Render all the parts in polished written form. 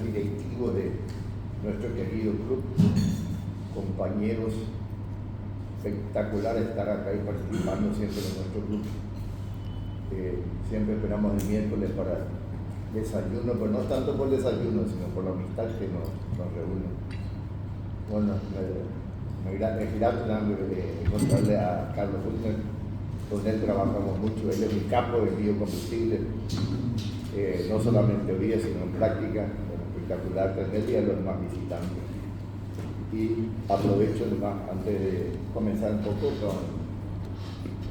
directivos de nuestro querido club, compañeros, espectacular estar acá y participando siempre en nuestro club. Siempre esperamos el miércoles para desayuno, pero no tanto por desayuno, sino por la amistad que nos reúne. Bueno, es grato encontrarle a Carlos Huttner, con él trabajamos mucho, él es mi capo de biocombustible, no solamente en teoría, sino en práctica, espectacular tenerle a los demás visitantes. Y aprovecho además, antes de comenzar un poco, con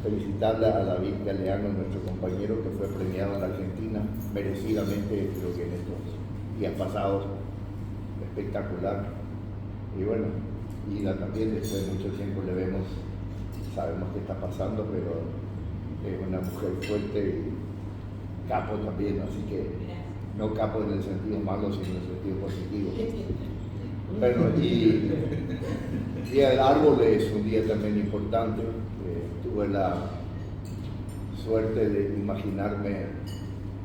felicitarle a David Galeano, nuestro compañero que fue premiado en la Argentina, merecidamente, creo que en estos días pasados, espectacular. Y bueno, Ida también, después de mucho tiempo le vemos, sabemos qué está pasando, pero es una mujer fuerte y capo también, así que no capo en el sentido malo, sino en el sentido positivo. Bueno, y el Día del Árbol es un día también importante. Tuve la suerte de imaginarme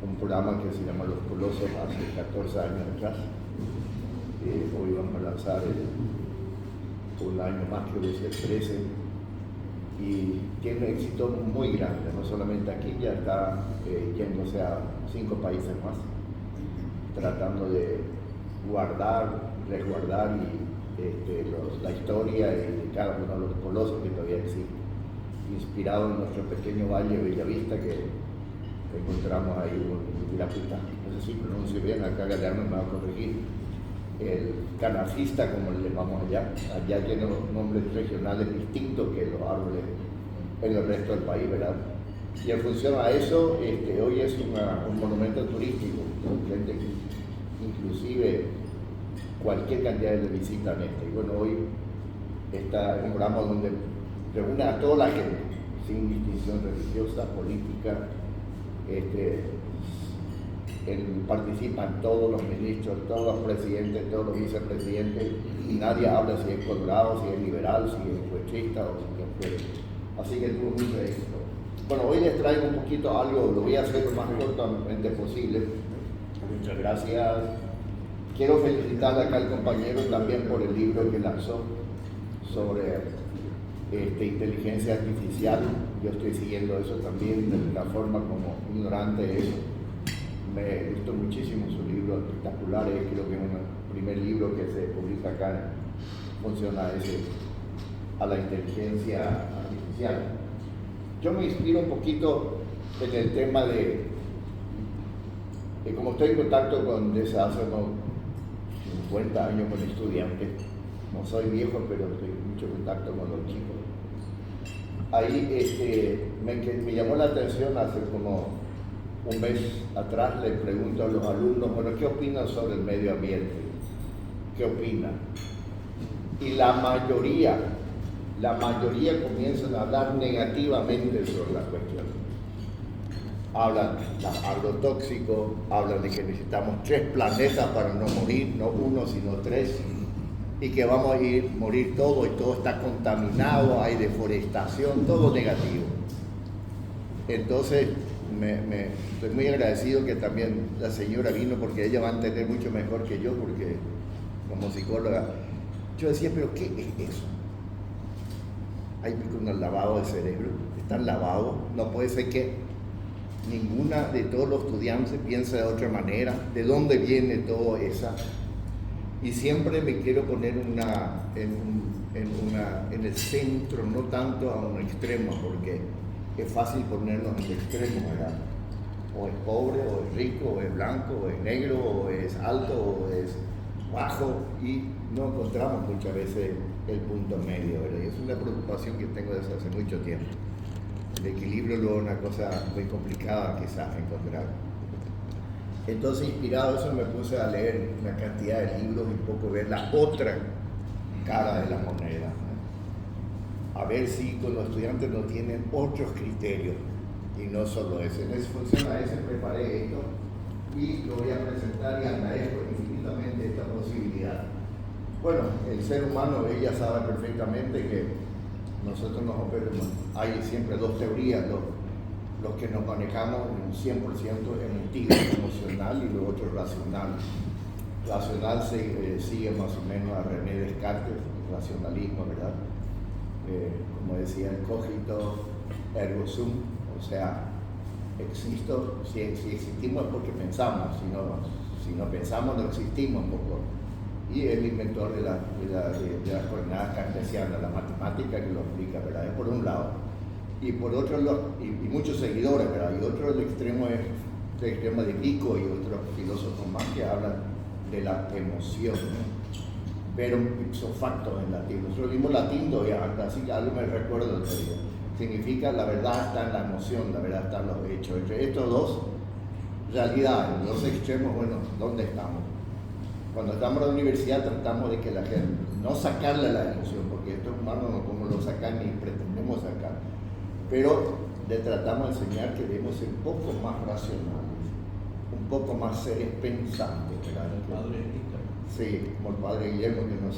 un programa que se llama Los Colosos hace 14 años atrás. Hoy vamos a lanzar un año más, creo que es el 13, y tiene un éxito muy grande, no solamente aquí, ya está yéndose a 5 países más, tratando de resguardar la historia de cada uno de los colosos que todavía existen, inspirado en nuestro pequeño valle de Bellavista que encontramos ahí en Pirapita, no sé si pronuncio bien, acá Galeano me va a corregir, el canafista, como le llamamos allá tiene nombres regionales distintos que los árboles en el resto del país, ¿verdad? Y en función a eso, hoy es un monumento turístico, gente inclusive cualquier cantidad de visitas en y bueno, hoy está un programa donde reúne a toda la gente, sin distinción religiosa, política, participan todos los ministros, todos los presidentes, todos los vicepresidentes, y nadie habla si es colorado, si es liberal, si es puechista o si es fuera. Así que tuvo mucho éxito. Bueno, hoy les traigo un poquito algo, lo voy a hacer lo más cortamente posible. Muchas gracias. Quiero felicitar acá al compañero también por el libro que lanzó sobre inteligencia artificial. Yo estoy siguiendo eso también de una forma como ignorante de eso. Me gustó muchísimo su libro, espectacular, creo que es el primer libro que se publica acá en función a la inteligencia artificial. Yo me inspiro un poquito en el tema de como estoy en contacto desde hace unos 50 años con estudiantes, no soy viejo, pero estoy en mucho contacto con los chicos. Ahí me llamó la atención hace como un mes atrás, le pregunto a los alumnos, bueno, ¿qué opinan sobre el medio ambiente? ¿Qué opinan? Y la mayoría comienzan a hablar negativamente sobre la cuestión. Hablan de agrotóxico, hablan de que necesitamos 3 planetas para no morir, no 1 sino 3, y que vamos a morir todo y todo está contaminado, hay deforestación, todo negativo. Entonces, estoy muy agradecido que también la señora vino, porque ella va a entender mucho mejor que yo, porque como psicóloga, yo decía, pero ¿qué es eso? Hay un lavado de cerebro, están lavados, no puede ser que ninguna de todos los estudiantes piense de otra manera, de dónde viene todo eso. Y siempre me quiero poner en el centro, no tanto a un extremo, porque es fácil ponernos en el extremo, ¿verdad? O es pobre, o es rico, o es blanco, o es negro, o es alto, o es bajo, y no encontramos muchas veces el punto medio, ¿verdad? Y es una preocupación que tengo desde hace mucho tiempo. El equilibrio luego es una cosa muy complicada quizás encontrar. Entonces, inspirado eso, me puse a leer una cantidad de libros y un poco ver la otra cara de la moneda, ¿no? A ver si con los estudiantes no tienen otros criterios y no solo ese. En esa función a ese preparé esto y lo voy a presentar y agradezco infinitamente esta posibilidad. Bueno, el ser humano, ella sabe perfectamente que nosotros nos operamos. Hay siempre 2 teorías, los que nos manejamos un 100% emotivo, emocional, y lo otro racional. racional sigue más o menos a René Descartes, el racionalismo, ¿verdad? Como decía, el cogito ergo sum, o sea, existo, si existimos es porque pensamos, si no pensamos no existimos un poco. Y el inventor de las coordenadas cartesianas, la matemática que lo explica, ¿verdad? Es por un lado. Y por otro, y muchos seguidores, ¿verdad? Y otro, el extremo es el extremo de Pico y otros filósofos más que hablan de la emoción, ¿no? Pero ipso facto en latín. Nosotros vimos latín todavía, así que algo me recuerdo de ello. Significa la verdad está en la emoción, la verdad está en los hechos. Entre estos dos realidades, los extremos, bueno, ¿dónde estamos? Cuando estamos en la universidad tratamos de que la gente, no sacarle la emoción, porque esto es humano, no como lo sacar ni pretendemos sacar, pero le tratamos de enseñar que debemos ser un poco más racionales, un poco más seres pensantes, ¿verdad? Sí, como el padre Guillermo que nos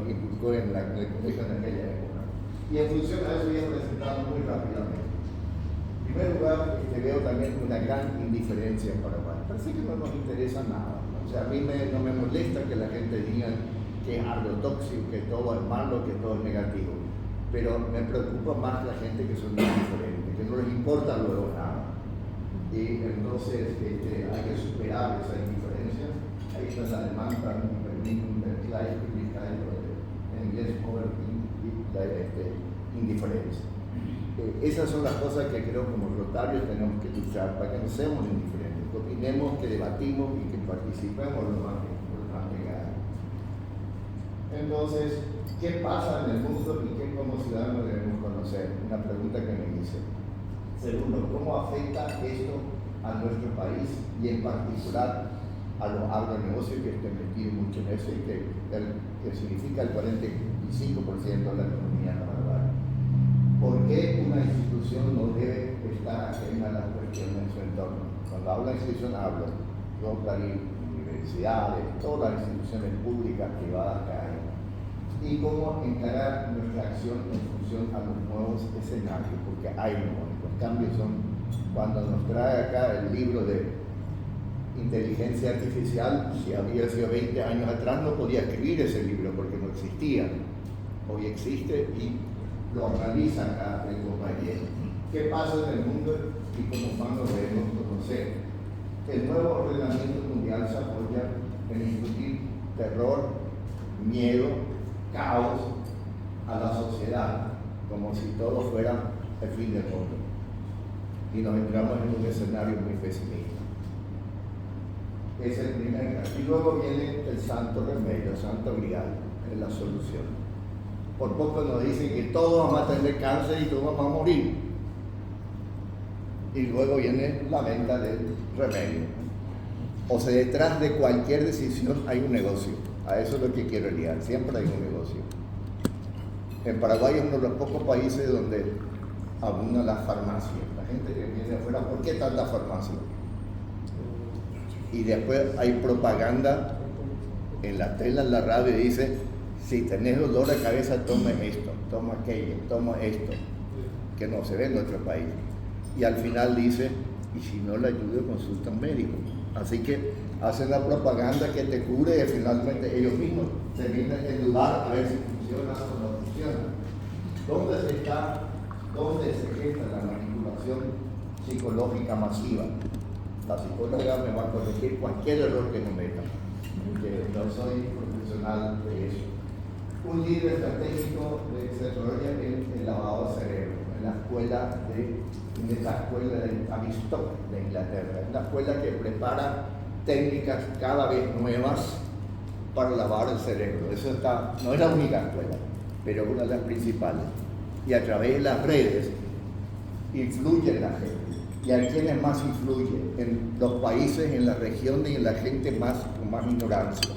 inculcó en el colegio en aquella época. Y en función a eso voy a presentar muy rápidamente. En primer lugar, veo también una gran indiferencia en Paraguay. Parece que no nos interesa nada. O sea, a mí no me molesta que la gente diga que es agrotóxico, que todo es malo, que todo es negativo. Pero me preocupa más la gente que son indiferentes, que no les importa luego nada. Y entonces hay que superar esa indiferencia. Ahí está el alemán, en inglés, indiferencia. Esas son las cosas que creo como rotarios tenemos que luchar para que no seamos indiferentes, que opinemos, que debatimos y que participemos lo más legal. Entonces, ¿qué pasa en el mundo y qué como ciudadanos debemos conocer? Una pregunta que me hice. Segundo, ¿cómo afecta esto a nuestro país y en particular a los agronegocios que estén metidos mucho en eso y que significa el 45% de la economía paraguaya? ¿Por qué una institución no debe estar ajena a las cuestiones de su entorno? Cuando hablo de institución, hablo Rotary, universidades, todas las instituciones públicas, privadas que hay. Y cómo encarar nuestra acción en función a los nuevos escenarios, porque hay nuevos. Los cambios son, cuando nos trae acá el libro de inteligencia artificial, si había sido 20 años atrás no podía escribir ese libro porque no existía. Hoy existe y lo analiza acá el compañero. ¿Qué pasa en el mundo y como humanos debemos conocer? El nuevo ordenamiento mundial se apoya en infundir terror, miedo, caos a la sociedad, como si todo fuera el fin del mundo. Y nos entramos en un escenario muy pesimista. Es el primer caso. Y luego viene el santo remedio, el santo grial, es la solución. Por poco nos dicen que todos vamos a tener cáncer y todos vamos a morir. Y luego viene la venta del remedio. O sea, detrás de cualquier decisión hay un negocio. A eso es lo que quiero ligar. Siempre hay un negocio. En Paraguay es uno de los pocos países donde abundan las farmacias. La gente que viene afuera, ¿por qué tanta farmacia? Y después hay propaganda en la tele, en la radio, y dice: si tenés dolor de cabeza, toma esto, toma aquello, toma esto, que no se ve en nuestro país. Y al final dice: y si no le ayudo, consulta a un médico. Así que hacen la propaganda que te cure y finalmente ellos mismos se vienen a dudar a ver si funciona o no funciona. ¿Dónde se gesta la manipulación psicológica masiva? La psicóloga me va a corregir cualquier error que cometa, porque no soy profesional de eso. Un libro estratégico se desarrolla en el lavado de cerebro, en la escuela de Tavistock de Inglaterra. Es una escuela que prepara técnicas cada vez nuevas para lavar el cerebro. Eso no es la única escuela, pero una de las principales. Y a través de las redes influye en la gente. ¿Y a quiénes más influye? En los países, en la región y en la gente con más ignorancia.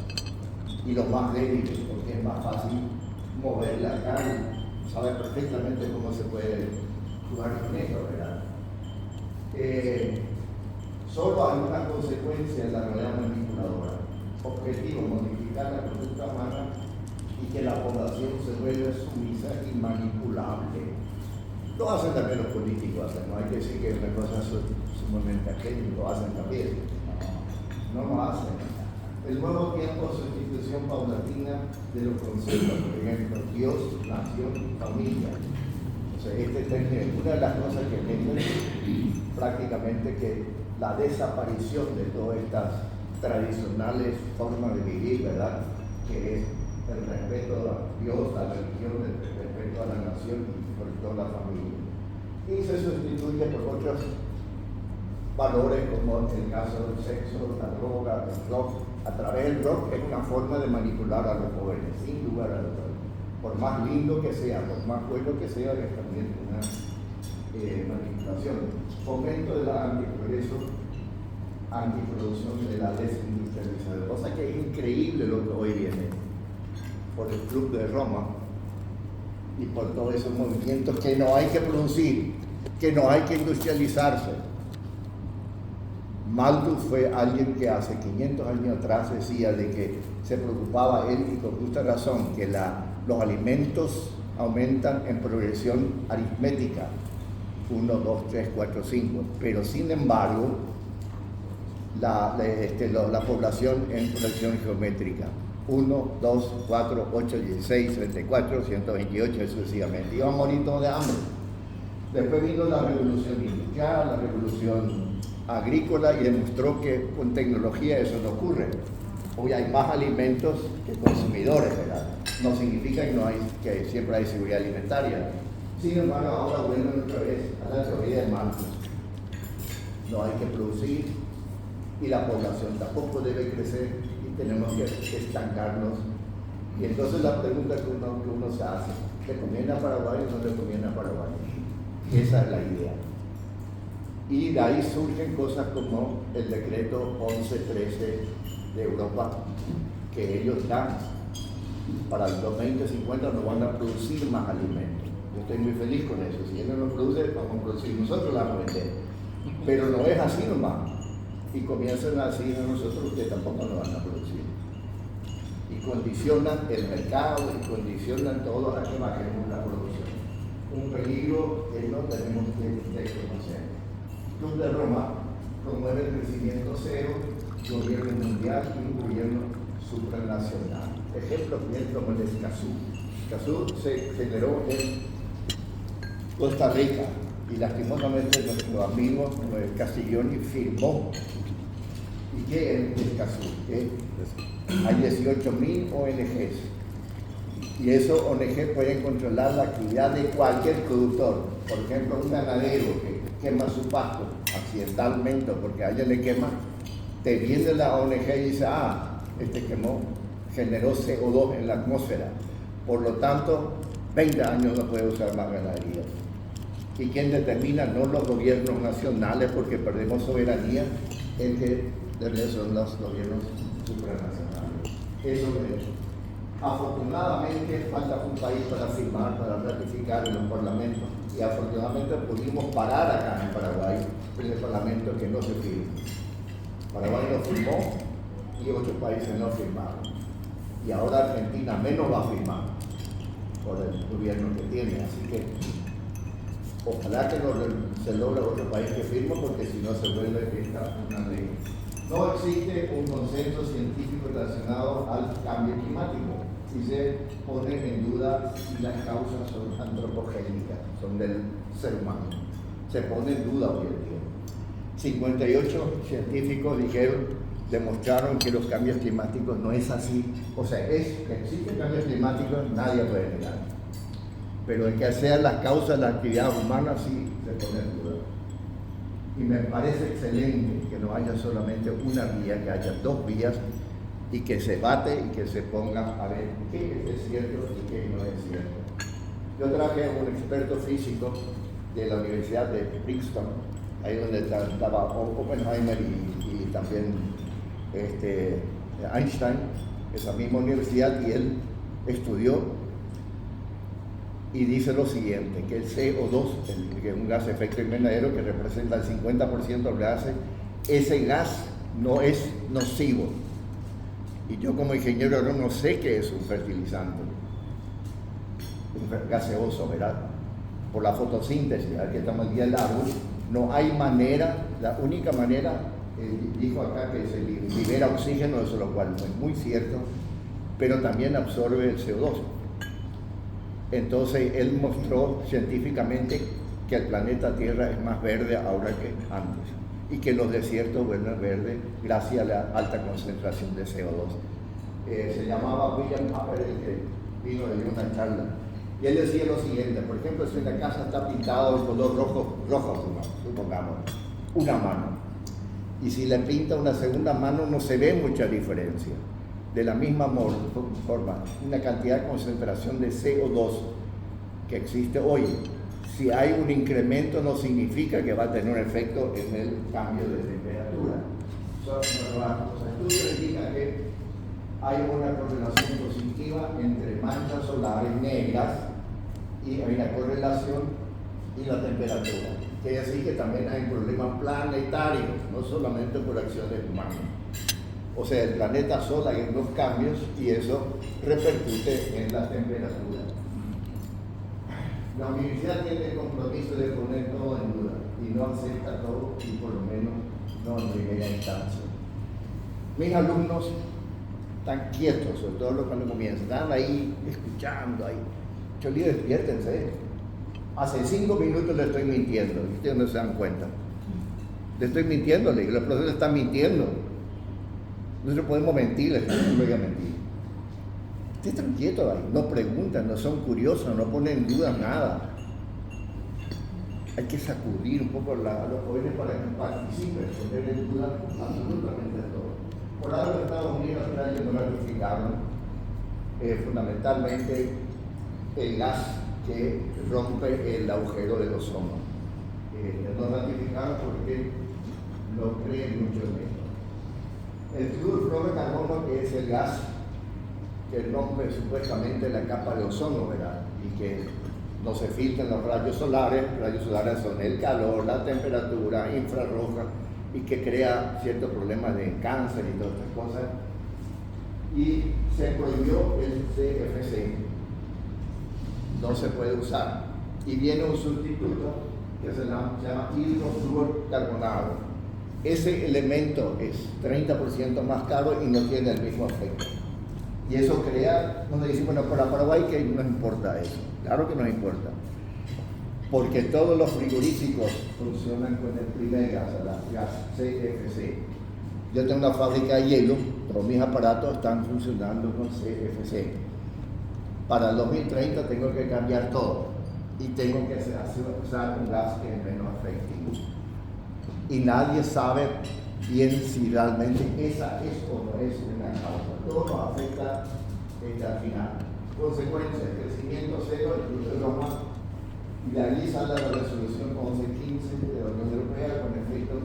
Y los más débiles, porque es más fácil mover la cara, sabe perfectamente cómo se puede jugar con esto, ¿verdad? Solo hay una consecuencia en la realidad manipuladora. Objetivo: modificar la conducta humana y que la población se vuelva sumisa y manipulable. Lo hacen también los políticos, no hay que decir que es una cosa sumamente ajena, lo hacen también. No lo hacen. El nuevo tiempo, sustitución paulatina de los conceptos, por ejemplo, Dios, nación, familia. O sea, este término, una de las cosas que meten prácticamente que la desaparición de todas estas tradicionales formas de vivir, ¿verdad? Que es el respeto a Dios, a la religión, el respeto a la nación y por toda la familia. Y se sustituye por otros valores como el caso del sexo, la droga, el rock. A través del rock es una forma de manipular a los jóvenes, sin lugar a dudas. Por más lindo que sea, por más bueno que sea, es también una manipulación. Fomento de la antiprogreso, antiproducción de la desindustrialización. O sea que es increíble lo que hoy viene por el Club de Roma y por todos esos movimientos que no hay que producir, que no hay que industrializarse. Malthus fue alguien que hace 500 años atrás decía de que se preocupaba él, y con justa razón, que los alimentos aumentan en progresión aritmética, 1, 2, 3, 4, 5, pero sin embargo la población en progresión geométrica, 1, 2, 4, 8, 16, 34, 128 sucesivamente. Iban a morir todos de hambre. Después vino la revolución industrial, la revolución agrícola, y demostró que con tecnología eso no ocurre. Hoy hay más alimentos que consumidores, ¿verdad? No significa que siempre hay seguridad alimentaria. Sin embargo, ahora vuelven otra vez a la teoría de Malthus. No hay que producir y la población tampoco debe crecer y tenemos que estancarnos. Y entonces la pregunta que uno se hace, ¿le conviene a Paraguay o no le conviene a Paraguay? Esa es la idea. Y de ahí surgen cosas como el decreto 1113 de Europa, que ellos dan para el 2050 no van a producir más alimentos. Yo estoy muy feliz con eso. Si ellos no producen, vamos a producir nosotros, la vamos a vender. Pero no es así nomás. Y comienzan a decir a nosotros que tampoco nos van a producir. Y condicionan el mercado y condicionan todo a que bajemos la producción. Un peligro que no tenemos que conocer. Club de Roma promueve el crecimiento cero, gobierno mundial y un gobierno supranacional. Ejemplos bien como el Escazú. Escazú se generó en Costa Rica y lastimosamente nuestro amigo Castiglioni firmó. ¿Y qué es Escazú? Hay 18.000 ONGs y esos ONG pueden controlar la actividad de cualquier productor. Por ejemplo, un ganadero que quema su pasto accidentalmente porque a ella le quema, te viene la ONG y dice, quemó, generó CO2 en la atmósfera, por lo tanto 20 años no puede usar más ganadería. ¿Y quién determina? No los gobiernos nacionales, porque perdemos soberanía, el que son los gobiernos supranacionales. Eso es. Afortunadamente falta un país para firmar, para ratificar en los parlamentos, y afortunadamente pudimos parar acá en Paraguay en el parlamento que no se firma. Paraguay no firmó y otros países no firmaron. Y ahora Argentina menos va a firmar por el gobierno que tiene, así que ojalá que se logre otro país que firme, porque si no se vuelve una ley. No existe un consenso científico relacionado al cambio climático. Si se pone en duda si las causas son antropogénicas, son del ser humano. Se pone en duda hoy en día. 58 científicos demostraron que los cambios climáticos no es así. O sea, existen cambios climáticos, nadie puede negar. Pero el que sea las causas de la actividad humana sí se pone en duda. Y me parece excelente que no haya solamente una vía, que haya dos vías y que se bate y que se ponga a ver qué es cierto y qué no es cierto. Yo traje a un experto físico de la Universidad de Princeton, ahí donde estaba Oppenheimer y también Einstein, esa misma universidad, y él estudió y dice lo siguiente, que el CO2, que es un gas de efecto invernadero que representa el 50% de los gases, ese gas no es nocivo. Y yo como ingeniero no sé qué es un fertilizante, un gaseoso, ¿verdad? Por la fotosíntesis, al que estamos el día del árbol, no hay manera, la única manera dijo acá que se libera oxígeno, eso lo cual no es muy cierto, pero también absorbe el CO2. Entonces él mostró científicamente que el planeta Tierra es más verde ahora que antes y que los desiertos vuelven verdes gracias a la alta concentración de CO2. Se llamaba William Haber, el que vino de una charla, y él decía lo siguiente: por ejemplo, si la casa está pintada de color rojo, supongamos, una mano, y si le pinta una segunda mano no se ve mucha diferencia. De la misma forma, una cantidad de concentración de CO2 que existe hoy, si hay un incremento no significa que va a tener un efecto en el cambio de temperatura. Los estudios indican que hay una correlación positiva entre manchas solares negras y hay una correlación y la temperatura. Quiere decir que también hay problemas planetarios, no solamente por acciones humanas. O sea, el planeta Sol hay unos cambios y eso repercute en la temperatura. La universidad tiene el compromiso de poner todo en duda y no acepta todo, y por lo menos no en primera instancia. Mis alumnos están quietos, sobre todo cuando comienzan, están ahí escuchando, ahí. Yo les digo, despiértense. Hace 5 minutos le estoy mintiendo, y ustedes no se dan cuenta. Le estoy mintiéndole, los profesores están mintiendo. Nosotros podemos mentirles, no voy a mentir. Ustedes están quietos ahí, no preguntan, no son curiosos, no ponen en duda nada. Hay que sacudir un poco a los jóvenes para que participen, poner en duda absolutamente todo. Por algo Estados Unidos y Australia no ratificaron fundamentalmente el gas que rompe el agujero del ozono. No ratificaron porque no creen mucho en esto. El fluorocarburo, que es el gas que rompe supuestamente la capa de ozono, ¿verdad? Y que no se filtran los rayos solares son el calor, la temperatura infrarroja, y que crea ciertos problemas de cáncer y todas estas cosas. Y se prohibió el CFC, no se puede usar. Y viene un sustituto que se llama hidrofluorcarbonato. Ese elemento es 30% más caro y no tiene el mismo efecto. Y eso crea, uno dice, bueno, para Paraguay que no importa eso. Claro que nos importa. Porque todos los frigoríficos funcionan con el primer gas, el gas CFC. Yo tengo una fábrica de hielo, todos mis aparatos están funcionando con CFC. Para el 2030 tengo que cambiar todo y tengo que usar un gas que es menos efectivo. Y nadie sabe bien si realmente esa es o no es una causa. Todo nos afecta al final. Consecuencias: crecimiento cero del Club de Roma, y de allí sale la resolución 1115 de la Unión Europea con efecto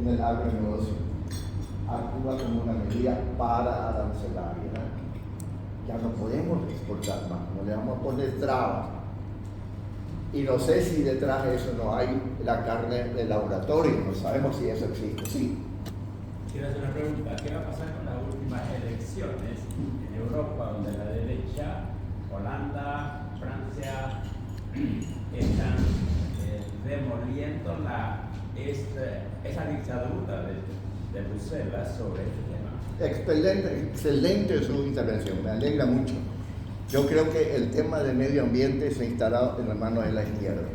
en el agronegocio. Actúa como una medida para arancelaria. Ya no podemos exportar más, no le vamos a poner trabas. Y no sé si detrás de eso no hay la carne de laboratorio, no sabemos si eso existe. Sí. Quiero hacer una pregunta: ¿qué va a pasar con las últimas elecciones en Europa, donde la derecha, Holanda, Francia, están demoliendo esa dictadura de Bruselas sobre este tema? Excelente su intervención, me alegra mucho. Yo creo que el tema del medio ambiente se ha instalado en las manos de la izquierda.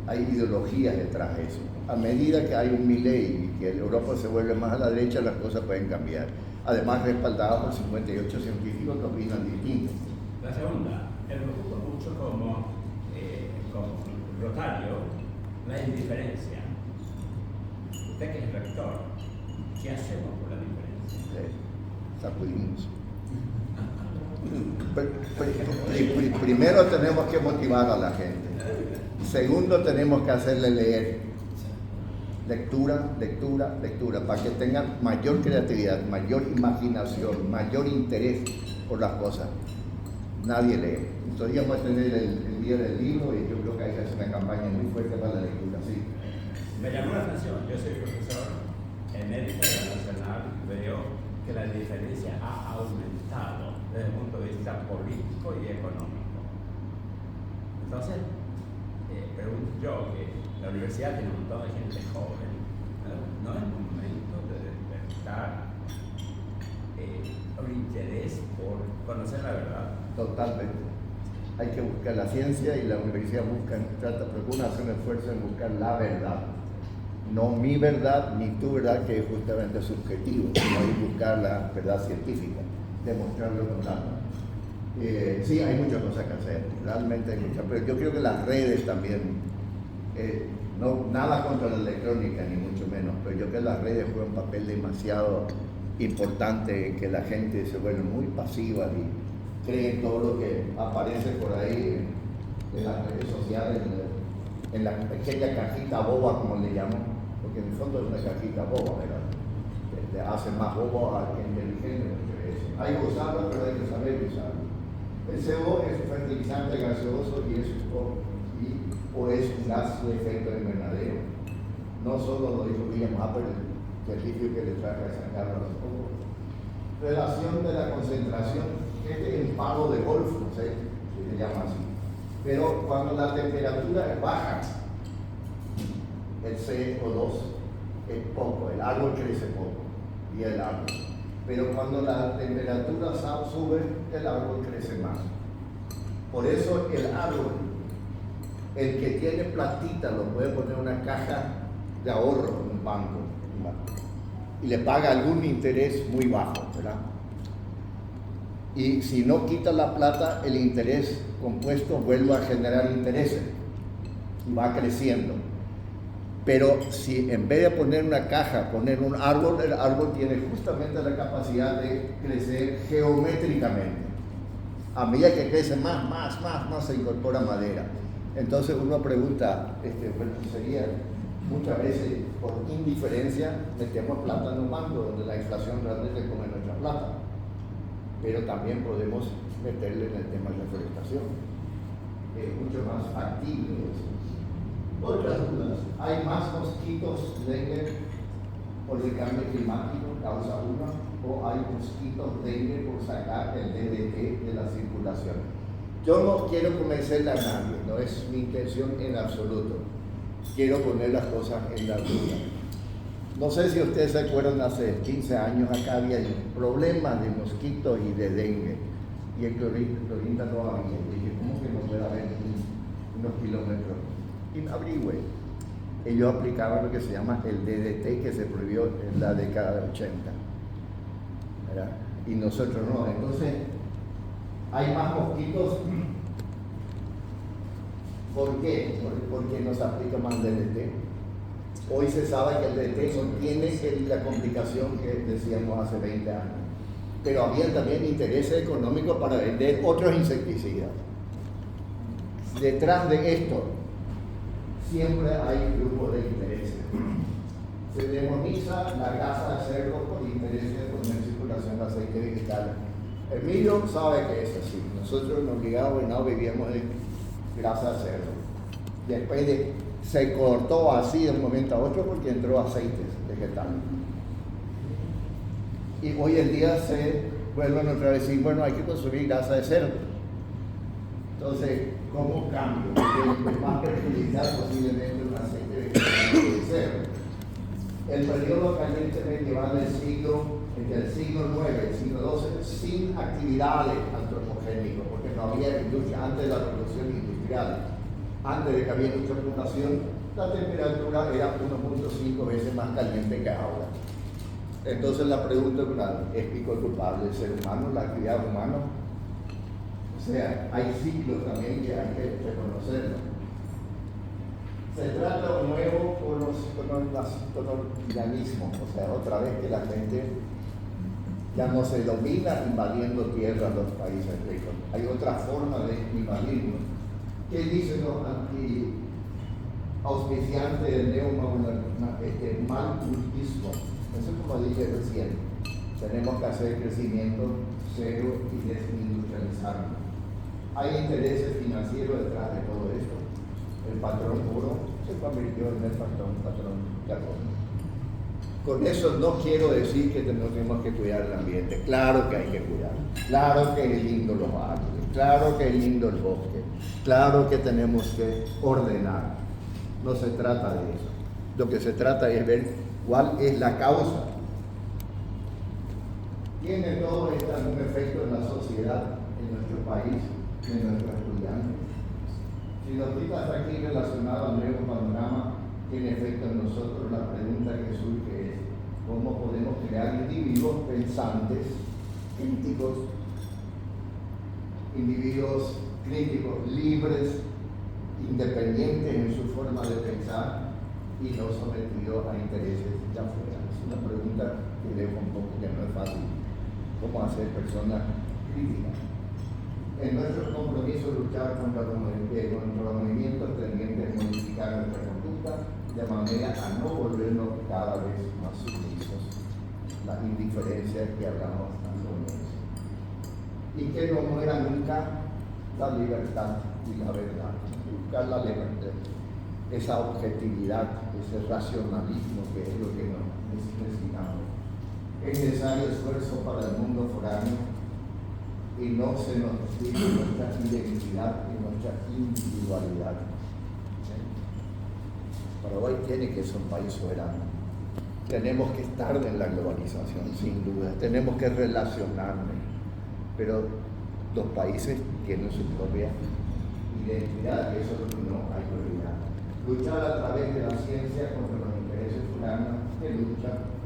Hay ideologías detrás de eso. A medida que hay un Milei y que Europa se vuelve más a la derecha, las cosas pueden cambiar. Además, respaldadas por 58 científicos que opinan distinto. La segunda, él me gusta mucho como Rotario, la indiferencia. Usted que es rector, ¿qué hacemos por la diferencia? Sacudimos. Primero tenemos que motivar a la gente. Segundo, tenemos que hacerle leer. Lectura, lectura, lectura, para que tengan mayor creatividad, mayor imaginación, mayor interés por las cosas. Nadie lee. Entonces vamos a tener el día del libro, y yo creo que hay que hacer una campaña muy fuerte para la lectura, sí. Me llamó la atención, yo soy profesor emérito de la Nacional, veo que la diferencia ha aumentado desde el punto de vista político y económico. Entonces, pregunto yo, que la universidad tiene un montón de gente joven, no es momento de despertar un interés por conocer la verdad. Totalmente. Hay que buscar la ciencia y la universidad procura hacer un esfuerzo en buscar la verdad. No mi verdad ni tu verdad, que es justamente subjetivo, sino hay buscar la verdad científica, demostrarlo con datos. Sí, hay muchas cosas que hacer, realmente hay muchas, pero yo creo que las redes también, no, nada contra la electrónica ni mucho menos, pero yo creo que las redes juegan un papel demasiado importante, que la gente se vuelve muy pasiva y cree todo lo que aparece por ahí en las redes sociales, en la pequeña cajita boba, como le llaman, porque en el fondo es una cajita boba, ¿verdad? Le hace más bobo a que inteligente. Hay que usarlo, pero hay que saber usarlo. El CO es un fertilizante gaseoso y es un gas de efecto invernadero. No solo lo dijo William Apple, el científico que le traje a San Carlos. Relación de la concentración, este es el palo de golf, no sé si se llama así. Pero cuando la temperatura es baja, el CO2 es poco, el árbol crece poco y el árbol. Pero cuando la temperatura sube, el árbol crece más. Por eso el árbol, el que tiene platita, lo puede poner en una caja de ahorro en un banco y le paga algún interés muy bajo, ¿verdad? Y si no quita la plata, el interés compuesto vuelve a generar intereses y va creciendo. Pero si en vez de poner una caja, poner un árbol, el árbol tiene justamente la capacidad de crecer geométricamente. A medida que crece más se incorpora madera. Entonces uno pregunta, bueno, sería muchas veces por indiferencia metemos plata en un banco donde la inflación realmente come nuestra plata. Pero también podemos meterle en el tema de la reforestación. Es mucho más factible eso. Otras dudas, ¿hay más mosquitos dengue por el cambio climático, causa una, o hay mosquitos dengue por sacar el DDT de la circulación? Yo no quiero convencerle a nadie, no es mi intención en absoluto. Quiero poner las cosas en la duda. No sé si ustedes se acuerdan, hace 15 años acá había problemas de mosquitos y de dengue, y el clorinda no había. Dije, ¿cómo que no puede haber unos kilómetros? Y me averigüé. Ellos aplicaban lo que se llama el DDT, que se prohibió en la década de 80, ¿verdad? Y nosotros no. Entonces, hay más mosquitos. ¿Por qué? Porque no se aplica más DDT. Hoy se sabe que el DDT no tiene la complicación que decíamos hace 20 años. Pero había también intereses económicos para vender otros insecticidas. Detrás de esto, siempre hay grupos de intereses. Se demoniza la grasa de cerdo por intereses de poner en circulación de aceite vegetal. Emilio sabe que es así. Nosotros en Obligado Venado vivíamos de grasa de cerdo. Después se cortó así de un momento a otro porque entró aceites vegetales. Y hoy en día se vuelven otra vez a decir, bueno, hay que consumir grasa de cerdo. Entonces, ¿cómo cambio? Porque es más perjudicial posiblemente un aceite vegetal de cerdo. El periodo caliente medieval del siglo, entre el siglo IX y el siglo XII, sin actividades antropogénicas, porque no había industria antes de la revolución industrial. Antes de que había mucha población, la temperatura era 1.5 veces más caliente que ahora. Entonces la pregunta es pico culpable del ser humano, la actividad humana. O sea, hay ciclos también que hay que reconocerlo. Se trata de nuevo con el colonialismo, o sea, otra vez que la gente ya no se domina invadiendo tierras de los países ricos. Hay otra forma de invadirnos. ¿Qué dicen los auspiciantes del malcultismo? Eso es como dije recién. Tenemos que hacer crecimiento cero y desindustrializarlo. Hay intereses financieros detrás de todo esto. El patrón oro se convirtió en el patrón carbón. Con eso no quiero decir que tenemos que cuidar el ambiente. Claro que hay que cuidar. Claro que es lindo los árboles. Claro que es lindo el bosque. Claro que tenemos que ordenar. No se trata de eso. Lo que se trata es ver ¿Cuál es la causa? ¿Tiene todo esto algún efecto en la sociedad, en nuestro país, en nuestros estudiantes? Si los citas aquí relacionados al nuevo panorama tiene efecto en nosotros, la pregunta que surge es ¿cómo podemos crear individuos pensantes, críticos, libres, independientes en su forma de pensar y no sometidos a intereses de afuera? Es una pregunta que dejo un poco, que no es fácil. ¿Cómo hacer personas críticas? En nuestro compromiso luchar contra los movimientos tendientes a modificar nuestra conducta de manera a no volvernos cada vez más sumisos, la indiferencia que hablamos antes. Y que no muera nunca la libertad y la verdad. Buscar la libertad, esa objetividad, ese racionalismo que es lo que necesitamos. Es necesario esfuerzo para el mundo foráneo y no se nos destruye nuestra identidad y nuestra individualidad. Paraguay tiene que ser un país soberano. Tenemos que estar en la globalización, sin duda. Tenemos que relacionarnos. Pero los países tienen su propia identidad y eso es lo que no hay que olvidar. Luchar a través de la ciencia contra los intereses foráneos que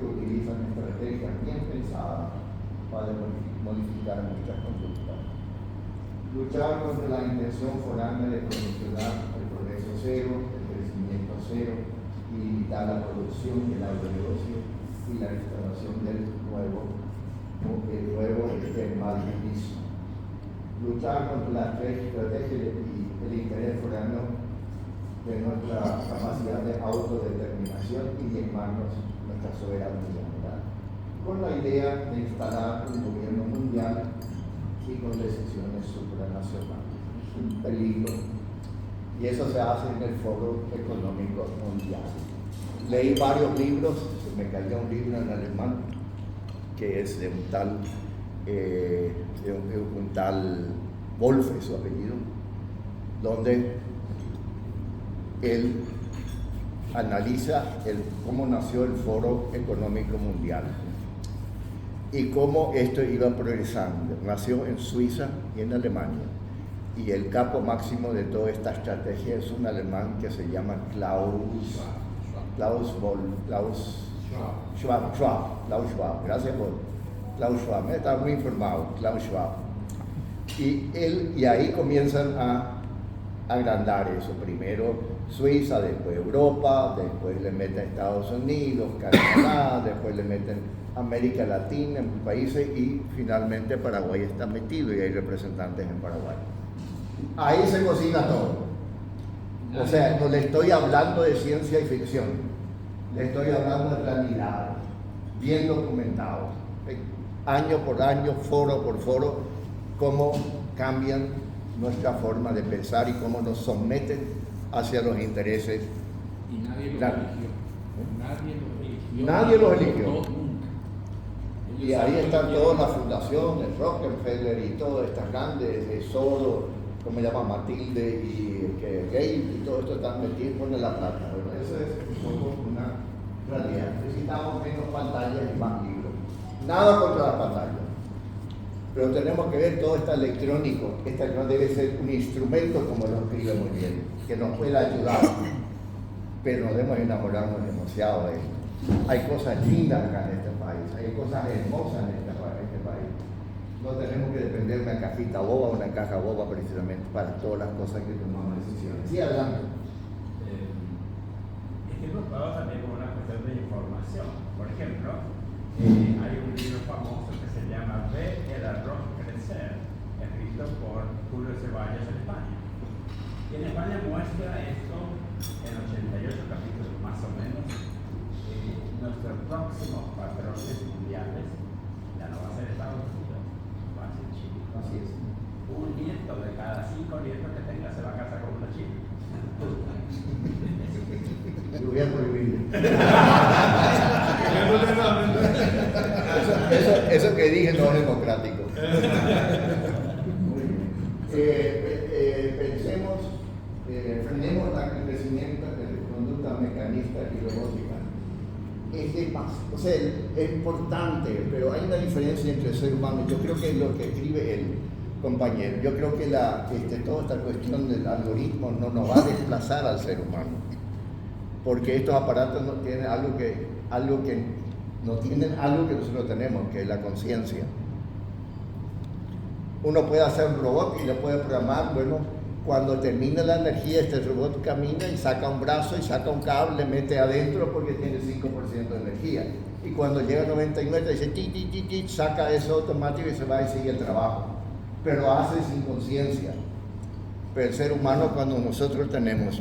utilizan estrategias bien pensadas para modificar nuestras conductas. Luchar contra la intención foránea de promocionar el progreso cero, el crecimiento cero y limitar la producción y el agronegocio y la instalación del nuevo extremadismo. Luchar contra la estrategia y el interés foráneo de nuestra capacidad de autodeterminación y diezmarnos nuestra soberanía moral, con la idea de instalar un gobierno mundial y con decisiones supranacionales. Un peligro. Y eso se hace en el Foro Económico Mundial. Leí varios libros, se me cayó un libro en alemán, que es de un tal Wolfe, su apellido, donde él analiza cómo nació el Foro Económico Mundial y cómo esto iba progresando. Nació en Suiza y en Alemania, y el capo máximo de toda esta estrategia es un alemán que se llama Klaus Schwab, gracias por Klaus Schwab, está muy informado, Klaus Schwab. Y ahí comienzan a agrandar eso, primero Suiza, después Europa, después le meten Estados Unidos, Canadá, después le meten América Latina, en países, y finalmente Paraguay está metido y hay representantes en Paraguay. Ahí se cocina todo. O sea, no le estoy hablando de ciencia y ficción, le estoy hablando de realidad, bien documentado, año por año, foro por foro, cómo cambian nuestra forma de pensar y cómo nos someten hacia los intereses. Y nadie los eligió. Nadie los eligió. Y ahí están todas las fundaciones, Rockefeller y todas estas grandes, Soros, como se llama, Matilde y Gates, y todo esto están metidos con la plata. Bueno, eso es un poco una realidad. Necesitamos menos pantallas y más libros. Nada contra las pantallas. Pero tenemos que ver todo esto electrónico. Esta no debe ser un instrumento, como lo escribe muy bien, que nos pueda ayudar. Pero no debemos enamorarnos demasiado de esto. Hay cosas lindas acá en este país, hay cosas hermosas en este país. No tenemos que depender de una cajita boba o una caja boba precisamente para todas las cosas que tomamos decisiones. Sí, adelante. Es que nos vamos también con una cuestión de información. Por ejemplo, hay un libro famoso que se llama Ver el arroz crecer, escrito por Julio Ceballos en España. Y en España muestra esto en 88 capítulos más o menos. Nuestros próximos patrones mundiales ya no va a ser Estados Unidos, va a ser Chile. Así es. Un nieto de cada 5 nietos que tenga se va a casar con una china. Lo voy a prohibir. Eso que dije no es democrático. Muy bien. Pensemos, frenemos el crecimiento de conductas mecanistas y robóticas. o sea, es importante, pero hay una diferencia entre el ser humano. Yo creo que es lo que escribe el compañero. Yo creo que toda esta cuestión del algoritmo no nos va a desplazar al ser humano, porque estos aparatos no tienen algo que no tienen algo que nosotros tenemos, que es la conciencia. Uno puede hacer un robot y lo puede programar, bueno, cuando termina la energía, este robot camina y saca un brazo y saca un cable, mete adentro porque tiene 5% de energía. Y cuando llega a 99, dice ti, saca eso automático y se va y sigue el trabajo. Pero hace sin conciencia. Pero el ser humano, cuando nosotros tenemos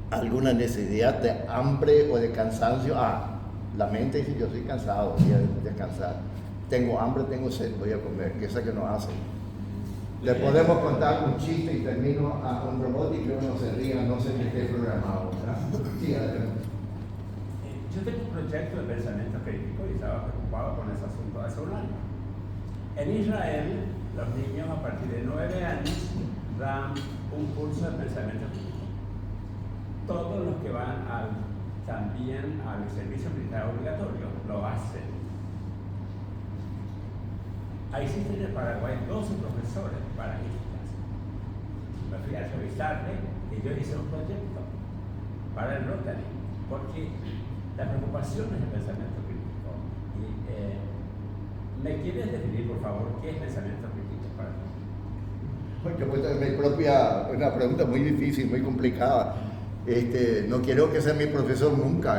alguna necesidad de hambre o de cansancio, la mente dice: yo estoy cansado, voy a descansar. Tengo hambre, tengo sed, voy a comer. ¿Qué es eso que nos hace? Le podemos contar un chiste y termino a un robot y que uno se ría, no sé qué esté programado, ¿verdad? Sí, adelante. Yo tengo un proyecto de pensamiento crítico y estaba preocupado con ese asunto hace un año. En Israel, los niños a partir de 9 años dan un curso de pensamiento crítico. Todos los que van también al servicio militar obligatorio lo hacen. Ahí existen en Paraguay 12 profesores para esta clase. Me fui a entrevistarle y yo hice un proyecto para el Rotary, porque la preocupación es el pensamiento crítico. Y, ¿me quieres definir, por favor, qué es pensamiento crítico para ti? Porque pues, una pregunta muy difícil, muy complicada. No quiero que sea mi profesor nunca.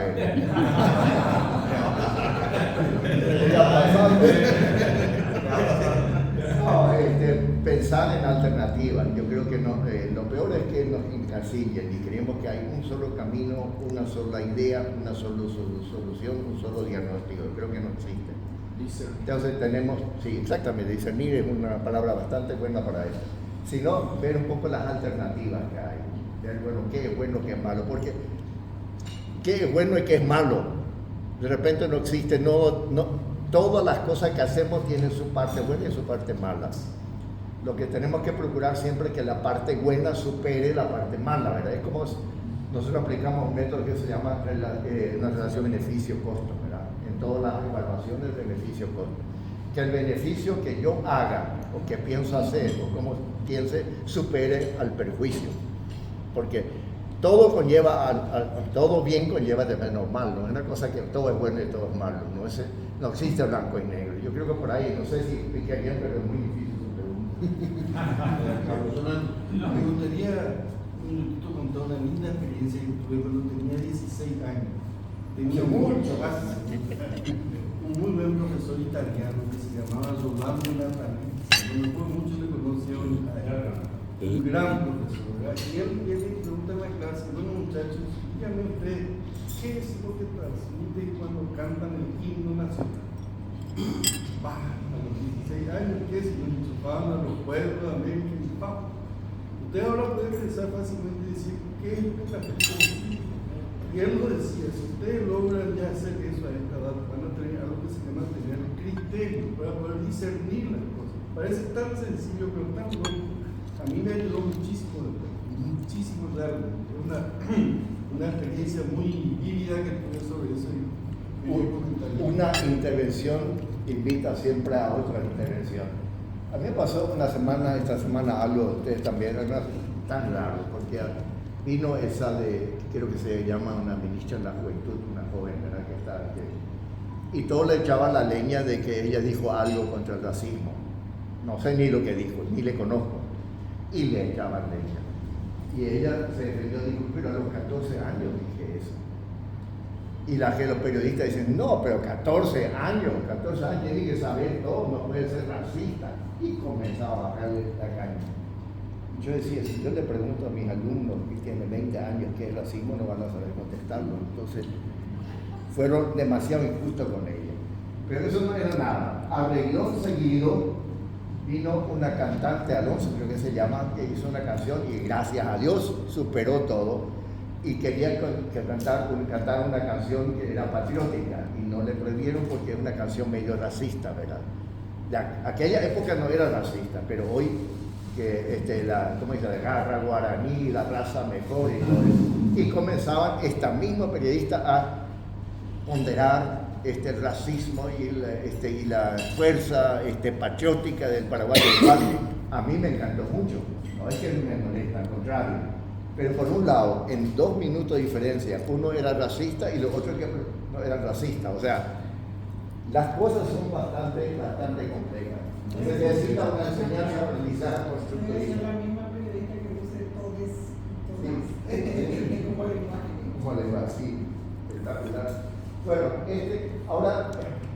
Pensar en alternativas. Yo creo que lo peor es que nos encasillen y creemos que hay un solo camino, una sola idea, una sola solución, un solo diagnóstico. Creo que no existe. Entonces sí, exactamente, discernir es una palabra bastante buena para eso. Sino ver un poco las alternativas que hay. Ver, bueno, qué es bueno, qué es malo. Porque qué es bueno y qué es malo, de repente no existe. Todas las cosas que hacemos tienen su parte buena y su parte mala. Lo que tenemos que procurar siempre es que la parte buena supere la parte mala, ¿verdad? Es como nosotros aplicamos un método que se llama una relación beneficio-costo, ¿verdad? En todas las evaluaciones de beneficio-costo. Que el beneficio que yo haga o que pienso hacer o como piense supere al perjuicio. Porque todo todo bien conlleva de menos mal, no es una cosa que todo es bueno y todo es malo, no existe blanco y negro. Yo creo que por ahí, no sé si expliqué bien, pero es muy difícil su pregunta. Me gustaría un minutito contar una linda experiencia que tuve cuando tenía 16 años. Tenía un muy buen profesor italiano que se llamaba Rolando Natali. Después muchos le conocieron a él. Un gran profesor, ¿verdad? Y él pregunta en la clase: bueno, muchachos, díganme usted, ¿qué es lo que transmite cuando cantan el himno nacional? A los 16 años, ¿qué es? Y nos enchufaban a los pueblos de América y usted ahora puede pensar fácilmente y decir: ¿qué es lo que transmite? Y él lo decía: si ustedes logran ya hacer eso a esta edad, van a tener algo que se llama tener criterio para poder discernir las cosas. Parece tan sencillo, pero tan bueno. A mí me ayudó muchísimo realmente. Una experiencia muy vívida que tuve sobre eso. Una intervención invita siempre a otra intervención. A mí me pasó esta semana algo, ustedes también, algo tan raro, porque vino esa creo que se llama una ministra de la juventud, una joven, ¿verdad? Y todos le echaban la leña de que ella dijo algo contra el racismo. No sé ni lo que dijo, ni le conozco. Y le echaban leña. Y ella se defendió y dijo: pero a los 14 años dije eso. Y los periodistas dicen: no, pero 14 años tiene que saber todo, no puede ser racista. Y comenzaba a bajarle la caña. Yo decía: si yo le pregunto a mis alumnos que tienen 20 años qué es racismo, no van a saber contestarlo. Entonces, fueron demasiado injustos con ella. Pero eso no era nada. Arregló seguido. Vino una cantante, Alonso creo que se llama, que hizo una canción y gracias a Dios superó todo y quería que cantara una canción que era patriótica y no le prohibieron porque es una canción medio racista, ¿verdad? Aquella época no era racista, pero hoy que la garra guaraní, la raza mejor y todo eso. Y comenzaban esta misma periodista ponderar el racismo y la fuerza patriótica del Paraguay, del cual a mí me encantó mucho. No es que me molesta, al contrario. Pero por un lado, en 2 minutos de diferencia, uno era racista y los otros que no eran racistas. O sea, las cosas son bastante complejas. Se necesita una enseñanza de aprendizaje constructiva. Es la misma periodista que use todes. Como lenguaje, sí, espectacular. Bueno, ahora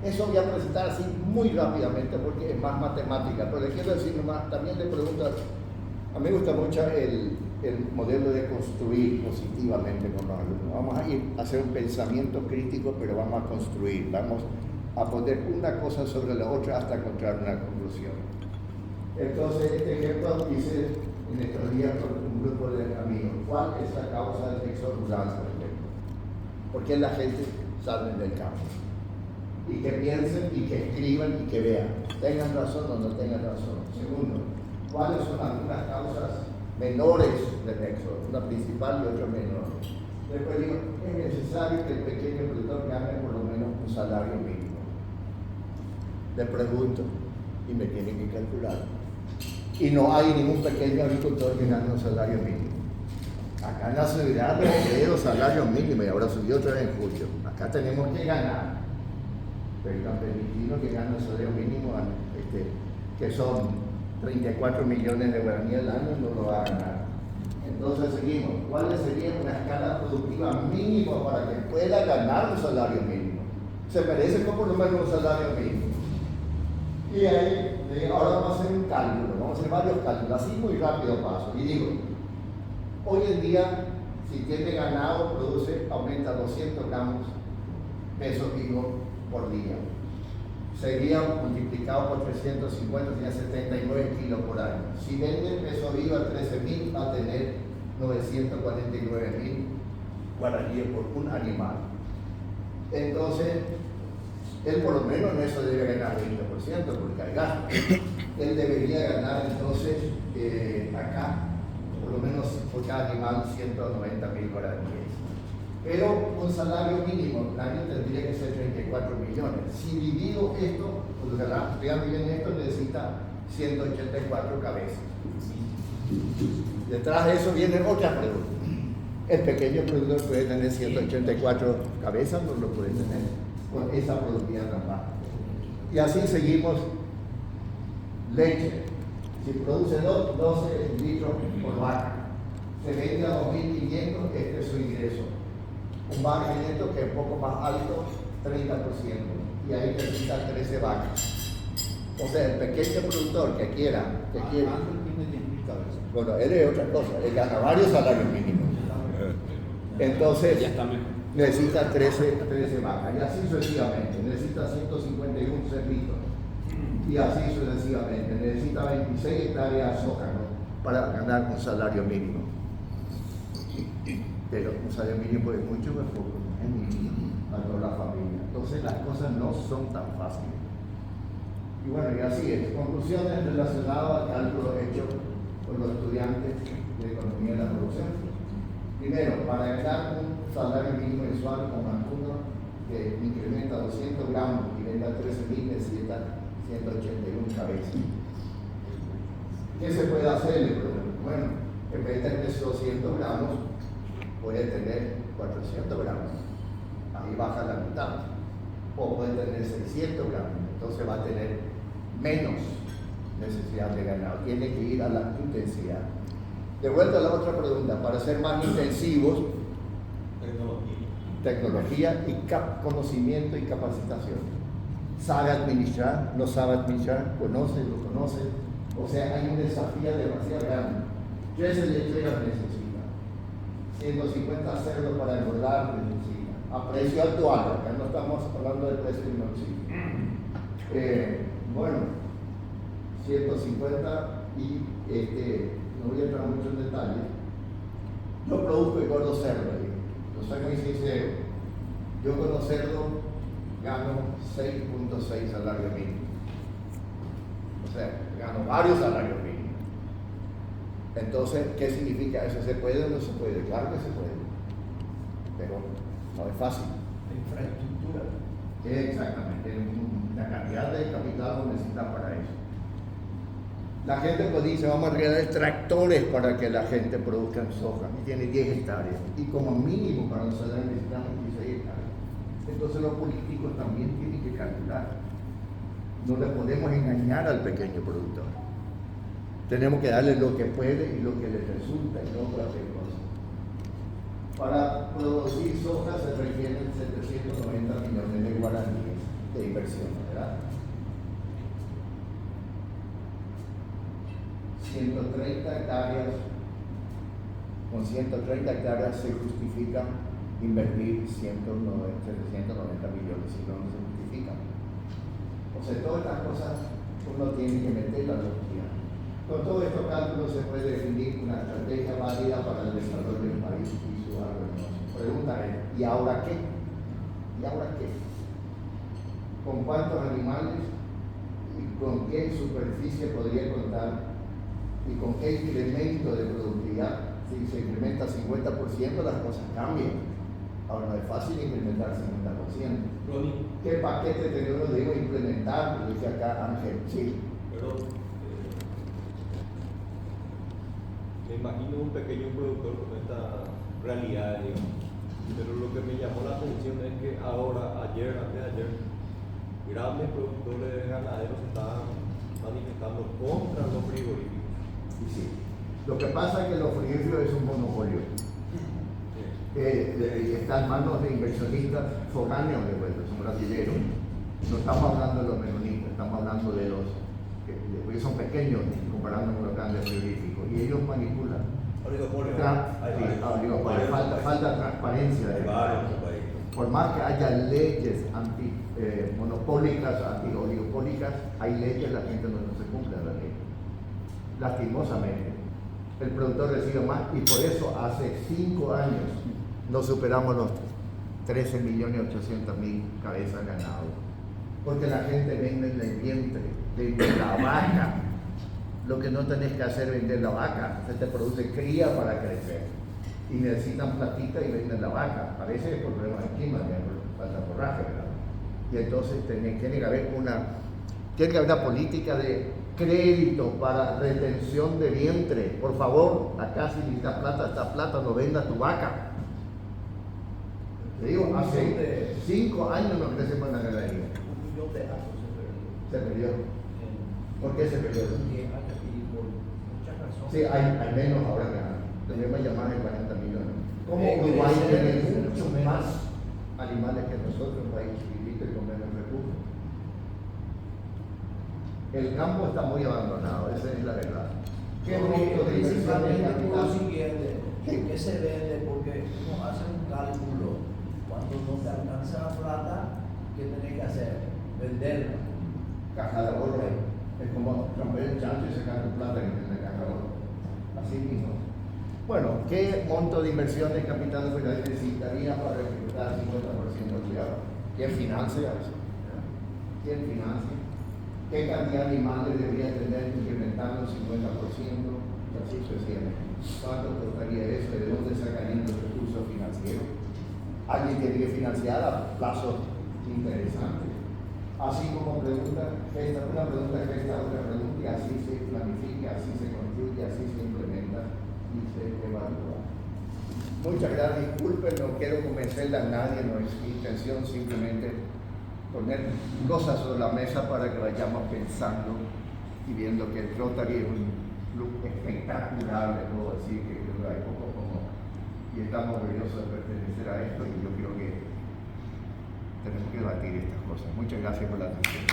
eso voy a presentar así muy rápidamente porque es más matemática, pero le quiero decir nomás, también le pregunto, a mí me gusta mucho el modelo de construir positivamente con los alumnos. Vamos a ir a hacer un pensamiento crítico, pero vamos a construir, vamos a poner una cosa sobre la otra hasta encontrar una conclusión. Entonces, este ejemplo hice en estos días con un grupo de amigos. ¿Cuál es la causa del éxodo rural, por ejemplo? ¿Por qué la gente sale del campo? Y que piensen, y que escriban, y que vean. Tengan razón o no tengan razón. Segundo, ¿cuáles son algunas causas menores del éxodo? Una principal y otra menor. Después digo, es necesario que el pequeño productor gane por lo menos un salario mínimo. Le pregunto, y me tienen que calcular. Y no hay ningún pequeño agricultor que gane un salario mínimo. Acá en la ciudad tenemos salario mínimo y ahora subió otra vez en julio. Acá tenemos que ganar. Pero el campesino que gana el salario mínimo, que son 34 millones de guaraníes al año, no lo va a ganar. Entonces seguimos. ¿Cuál sería una escala productiva mínima para que pueda ganar un salario mínimo? Se merece por lo menos un salario mínimo. Y ahí, ahora vamos a hacer un cálculo, vamos a hacer varios cálculos, así muy rápido paso. Y digo, hoy en día, si tiene ganado, aumenta 200 gramos peso vivo por día. Sería multiplicado por 350, sería 79 kilos por año. Si vende el peso vivo a 13.000, va a tener 949.000 guaraníes por un animal. Entonces, él por lo menos en eso debe ganar 20%, porque hay gasto. Él debería ganar entonces acá, por lo menos por cada animal, 190.000 guaraníes. Pero un salario mínimo al año tendría que ser 34 millones. Si divido esto, pues vean bien esto, necesita 184 cabezas. Detrás de eso vienen otras preguntas. El pequeño productor puede tener 184 cabezas, no lo puede tener con esa productividad tan baja. Y así seguimos. Leche. Si produce 12 litros por vaca, se vende a 2.500, este es su ingreso. Un margen neto que es un poco más alto, 30%, y ahí necesita 13 vacas. O sea, el pequeño productor que quiera, bueno, él es otra cosa, él gana varios salarios mínimos. Entonces, necesita 13 vacas, y así sucesivamente, necesita 151 cerditos, y así sucesivamente, necesita 26 hectáreas de sócano para ganar un salario mínimo. Pero un salario mínimo es mucho mejor para toda la familia. Entonces las cosas no son tan fáciles. Y bueno, y así es. Conclusiones relacionadas al cálculo hecho por los estudiantes de Economía de la Producción. Primero, para ganar un salario mínimo mensual con uno que incrementa 200 gramos y venda 13.000, necesita 181 cabezas. ¿Qué se puede hacer? Bueno, en vez de tener 200 gramos, puede tener 400 gramos, ahí baja la mitad, o puede tener 600 gramos, entonces va a tener menos necesidad de ganado, tiene que ir a la intensidad. De vuelta a la otra pregunta, para ser más intensivos, tecnología y conocimiento y capacitación. ¿Sabe administrar? ¿No sabe administrar? ¿Conoce? ¿Lo conoce? O sea, hay un desafío demasiado grande. 13 lecheras necesita. 150 cerdos para engordar necesita. A precio actual, acá no estamos hablando del precio de bueno, 150 y no voy a entrar mucho en detalle. Yo produzco y gordo cerdo, yo soy muy sincero. Yo con los cerdos gano 6.6 salarios mínimos. O sea, gano varios salarios mínimos. Entonces, ¿qué significa eso? ¿Se puede o no se puede? Claro que se puede, pero no es fácil. infraestructura. Exactamente, la cantidad de capital lo necesitan para eso. La gente pues dice, vamos a regalar tractores para que la gente produzca soja, y tiene 10 hectáreas, y como mínimo para nosotros necesitamos 16 hectáreas. Entonces los políticos también tienen que calcular. No le podemos engañar al pequeño productor. Tenemos que darle lo que puede y lo que le resulta, y no cualquier cosa. Para producir soja se requieren 790 millones de guaraníes de inversión, ¿verdad? 130 hectáreas, con 130 hectáreas se justifica invertir 790 millones, si no, no se justifica. O sea, todas estas cosas uno tiene que meter la lógica. Con todos estos cálculos se puede definir una estrategia válida para el desarrollo del país y su agronegocio. Pregunta es, ¿y ahora qué? ¿Y ahora qué? ¿Con cuántos animales y con qué superficie podría contar? ¿Y con qué incremento de productividad? Si se incrementa 50%, las cosas cambian. Ahora no es fácil incrementar 50%. ¿Qué paquete tenemos de implementar? Lo dice acá Ángel. Sí. Perdón. Me imagino un pequeño productor con esta realidad, digamos. Pero lo que me llamó la atención es que ahora, ayer, antes de ayer, grandes productores ganaderos estaban manifestando contra los frigoríficos. Y sí. Lo que pasa es que los frigoríficos es un monopolio. Está en manos de inversionistas foráneos de vuelta, son brasileños. No estamos hablando de los menonitas, estamos hablando de los que son pequeños comparando con los grandes frigoríficos. Y ellos manipulan. Oligopolio. Falta transparencia. Por más que haya leyes monopólicas, antioligopólicas, hay leyes, la gente no se cumple la ley. Lastimosamente, el productor recibe más y por eso hace 5 años no superamos los 13.800.000 cabezas de ganado. Porque la gente vende en el vientre, vende la vaca. Lo que no tenés que hacer es vender la vaca, se te produce cría para crecer. Y necesitan platita y venden la vaca. A veces es por problemas de clima, por falta de forraje, ¿verdad? Y entonces tiene que haber una política de crédito para retención de vientre. Por favor, acá si necesitas plata, esta plata, no venda tu vaca. Te digo, hace 5 años no crece más la ganadería. 1 millón de acres Se perdió. ¿Por qué se perdió? Muchas razones. Sí, hay menos ahora que antes. Debemos llamar de 40 millones. Como Uruguay tiene mucho más animales que nosotros, un país chiquitito y con menos recursos. El campo está muy abandonado, esa es la verdad. ¿Qué monto de inversión de Principalmente por lo capital? siguiente, ¿qué se vende? Porque uno hace un cálculo. Cuando no te alcanza la plata, ¿qué tenés que hacer? Venderla. Caja de ahorro. Es como romper el chancho y sacar tu plata que tiene caja de ahorro. Así mismo. Bueno, ¿qué monto de inversión de capital necesitaría para ejecutar 50% del cuidado? ¿Quién financia eso? ¿Quién financia? ¿Qué cantidad de animales debería tener incrementando el 50%? Y así sucesivamente. ¿Cuánto costaría eso? ¿De dónde sacarían los recursos financieros? Alguien tiene que financiar a plazos interesantes. Así como pregunta, una pregunta gesta otra pregunta, y así se planifica, así se construye, así se implementa y se evalúa. Muchas gracias, disculpen, no quiero convencerle a nadie, no es mi intención simplemente poner cosas sobre la mesa para que vayamos pensando y viendo que el Rotary es un club espectacular de todo, así que hay poco como, y estamos orgullosos de pertenecer a esto y yo creo que tenemos que debatir estas cosas. Muchas gracias por la atención.